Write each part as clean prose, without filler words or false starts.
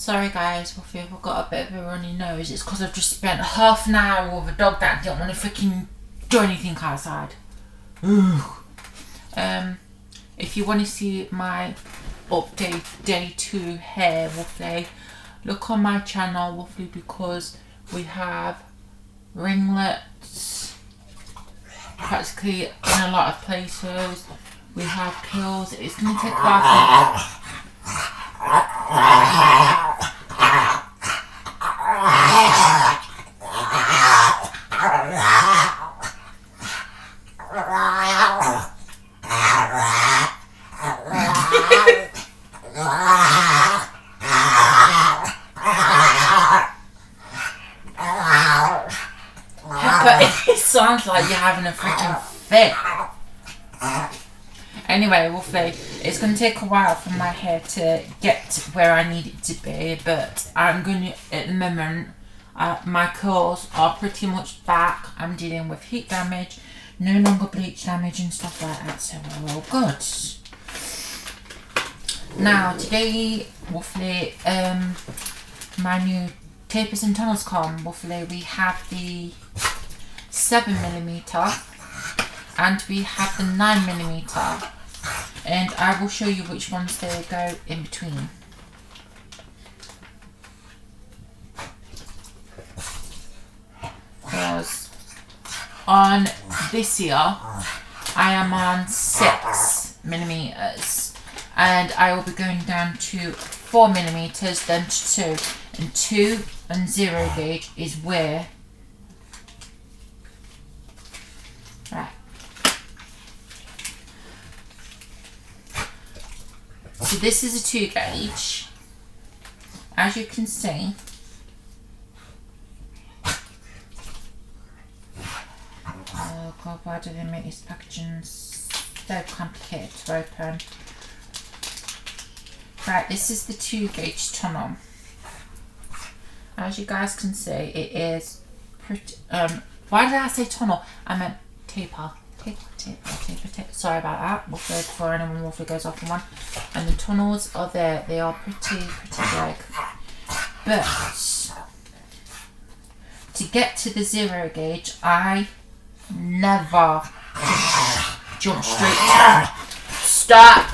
Sorry guys, I've got a bit of a runny nose. It's because I've just spent half an hour with a dog that didn't want to freaking do anything outside. If you want to see my update day 2 hair, Woofley, look on my channel, Woofley, because we have ringlets practically in a lot of places. We have pills. It's going to take a while. But it sounds like you're having a freaking fit. Anyway, Woofley, it's going to take a while for my hair to get to where I need it to be, but I'm going to, at the moment, my curls are pretty much back. I'm dealing with heat damage, no longer bleach damage and stuff like that, so we're all good. Now, today, Woofley, my new tapers and tunnels come, Woofley. We have the 7mm and we have the 9mm, and I will show you which ones they go in between. Because on this here I am on 6mm, and I will be going down to 4mm, then to 2, and 2 and 0 gauge is where. Right. So this is a 2 gauge, as you can see. Oh god, why do they make these packaging so complicated to open? Right, this is the 2 gauge tunnel. As you guys can see, it is pretty, why did I say tunnel? I meant taper. Taper. Sorry about that. Before anyone Woofley goes off on one. And the tunnels are there. They are pretty big. But to get to the 0 gauge, I never jump straight. Stop.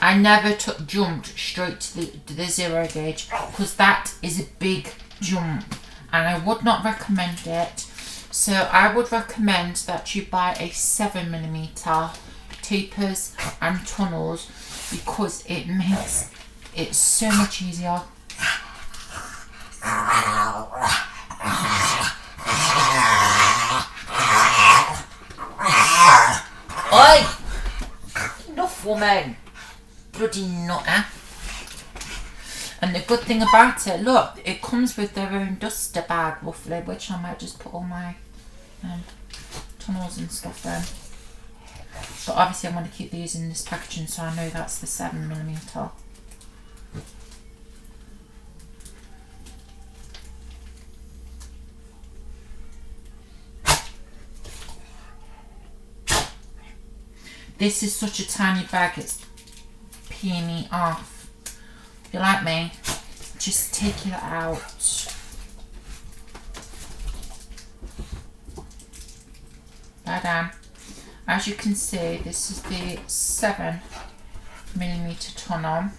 I never jumped straight to the 0 gauge, because that is a big jump and I would not recommend it. So I would recommend that you buy a 7mm tapers and tunnels, because it makes it so much easier. Oi! Enough, woman! Bloody nutter. And the good thing about it, look, it comes with their own duster bag, Woofley, which I might just put all my tunnels and stuff in. But obviously I'm going to keep these in this packaging, so I know that's the 7mm. This is such a tiny bag, it's peeing me off. If you like me, just take it out. Lie down. As you can see, this is the 7mm tunnel,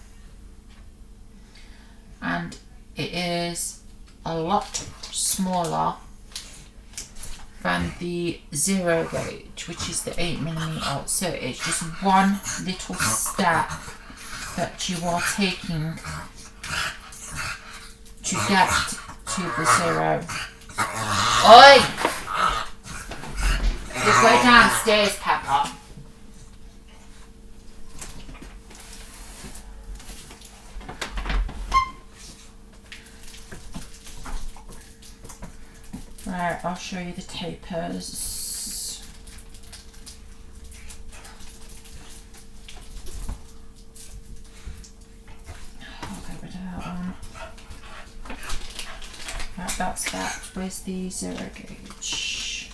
and it is a lot smaller than the 0 gauge, which is the 8mm. So it's just one little step that you are taking to get to the 0. Oi! Just go downstairs, Pepper. Right, I'll show you the tapers. Right, that's that. Where's the 0 gauge?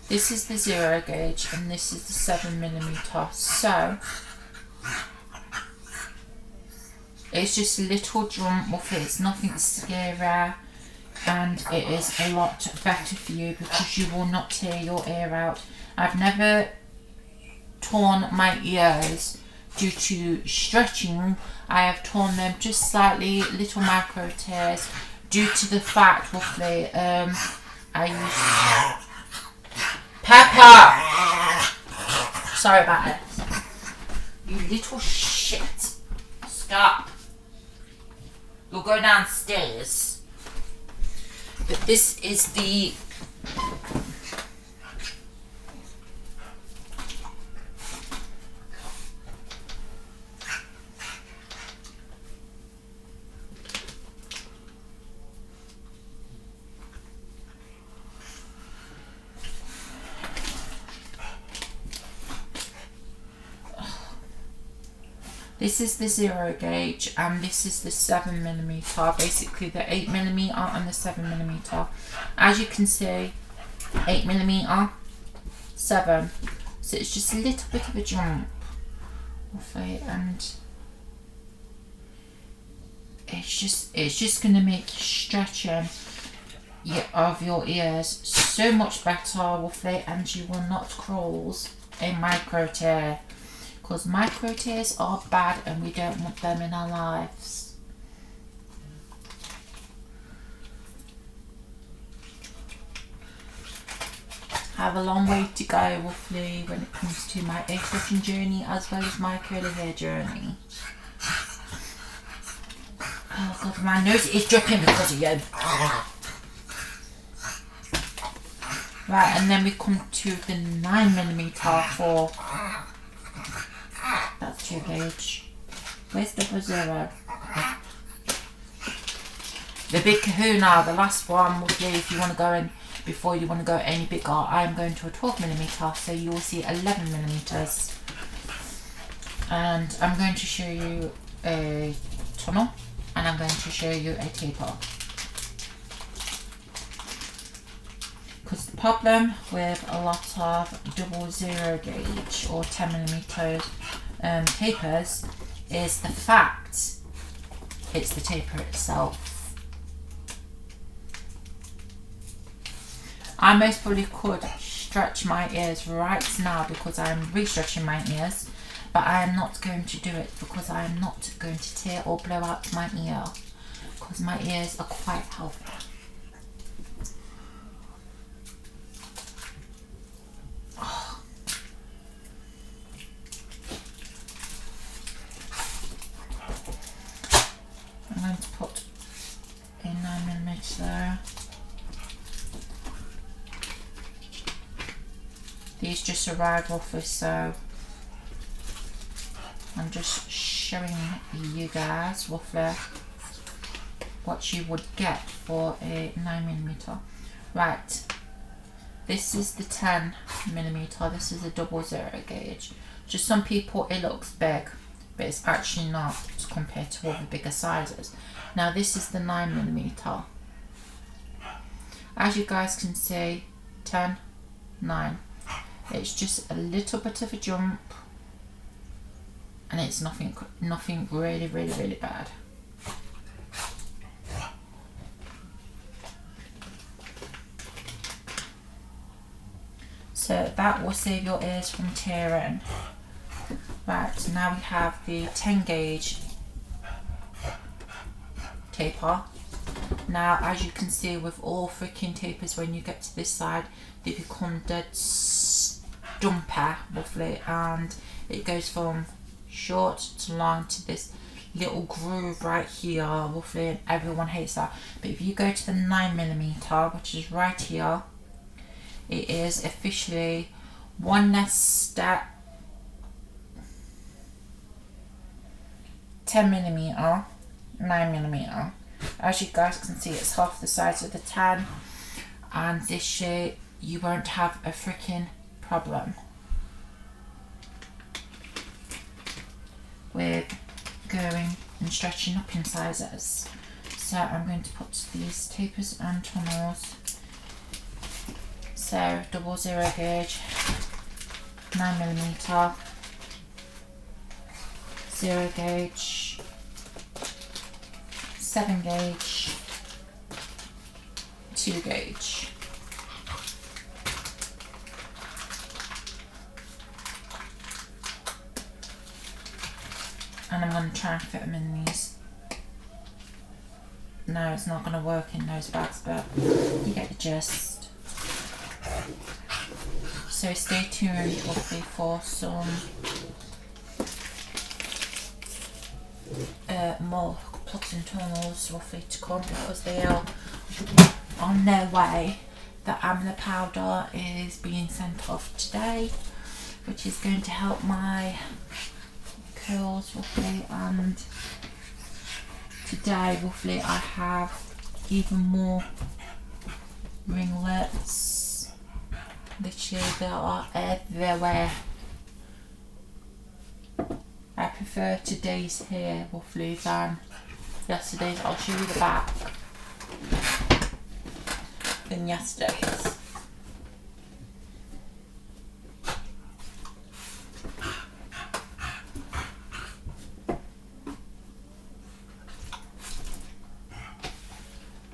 This is the 0 gauge and this is the 7mm. So it's just a little jump off it. It's nothing scary, and it is a lot better for you because you will not tear your ear out. I've never torn my ears due to stretching. I have torn them just slightly, little micro tears, due to the fact, roughly, I used Pepper! Sorry about this. You little shit. Stop. You'll go downstairs. But this is the This is the 0 gauge and this is the 7mm, basically the 8mm and the 7mm. As you can see, 8mm, 7. So it's just a little bit of a jump off it, and it's just going to make stretching of your ears so much better, roughly, and you will not cause a micro tear. Because micro tears are bad and we don't want them in our lives. I have a long way to go, roughly, when it comes to my ear stretching journey as well as my curly hair journey. Oh god, my nose is dripping because of you. Right, and then we come to the 9mm for... That's 2 gauge. Where's the 0? The big kahuna, the last one, will be if you want to go in, before you want to go any bigger. I'm going to a 12mm, so you will see 11mm. And I'm going to show you a tunnel, and I'm going to show you a taper. Because the problem with a lot of 00 gauge or 10mm tapers is the fact it's the taper itself. I most probably could stretch my ears right now because I'm re-stretching my ears, but I am not going to do it because I am not going to tear or blow out my ear because my ears are quite healthy. I'm going to put a 9mm there. These just arrived roughly, so I'm just showing you guys roughly what you would get for a 9mm. Right, this is the 10mm, this is a 00 gauge. Just some people it looks big, but it's actually not compared to all the bigger sizes. Now this is the 9mm. As you guys can see, 10, 9. It's just a little bit of a jump, and it's nothing really bad. So that will save your ears from tearing. Right, now we have the 10 gauge taper. Now, as you can see with all freaking tapers, when you get to this side, they become dead stumper, roughly, and it goes from short to long to this little groove right here, roughly, and everyone hates that. But if you go to the 9mm, which is right here, it is officially one less step, 10mm, 9mm. As you guys can see, it's half the size of the 10, and this shape you won't have a freaking problem with going and stretching up in sizes. So I'm going to put these tapers and tunnels So double zero gauge, 9mm, zero gauge, 7 gauge, 2 gauge. And I'm going to try and fit them in these. No, it's not going to work in those bags, but you get the gist. So stay tuned for some more plugs and tunnels roughly to come, because they are on their way. The amla powder is being sent off today, which is going to help my curls roughly, and today roughly I have even more ringlets. Literally they are everywhere. I prefer today's hair roughly than yesterday's. I'll show you the back than yesterday's.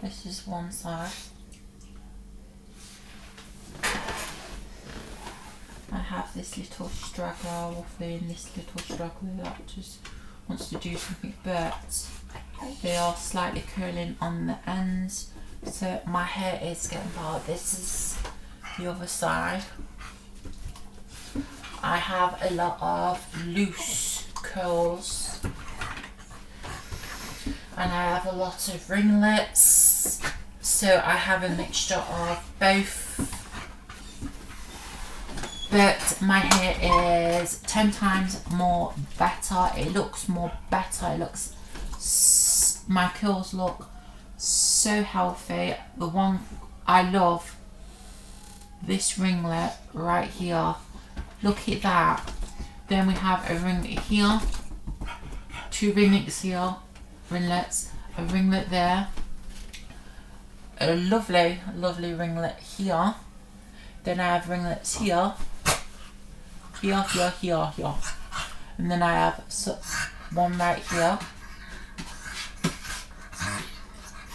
This is one side. I have this little straggler roughly, and this little straggler that just wants to do something, but they are slightly curling on the ends, so my hair is getting bald. This is the other side. I have a lot of loose curls, and I have a lot of ringlets, so I have a mixture of both. But my hair is 10 times more better. It looks more better. It looks, my curls look so healthy. The one I love, this ringlet right here. Look at that. Then we have a ringlet here, 2 ringlets here, ringlets, a ringlet there, a lovely, lovely ringlet here. Then I have ringlets here, here, here, here, here. And then I have one right here,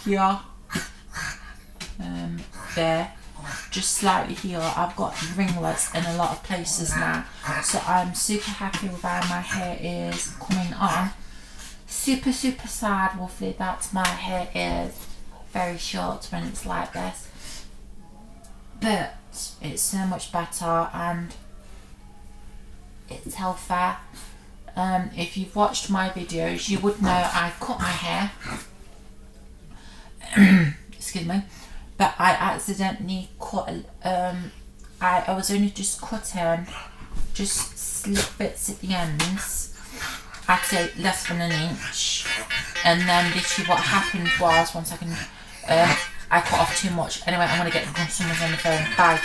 here, there, just slightly here. I've got ringlets in a lot of places now, so I'm super happy with how my hair is coming on. Super, super sad, roughly, that my hair is very short when it's like this, but it's so much better and it's healthier. If you've watched my videos, you would know I cut my hair excuse me, but I accidentally cut I was only just cutting just slip bits at the ends, I'd say less than an inch, and then literally what happened was, 1 second, I cut off too much. Anyway, I'm going to get someone's on the phone. Bye.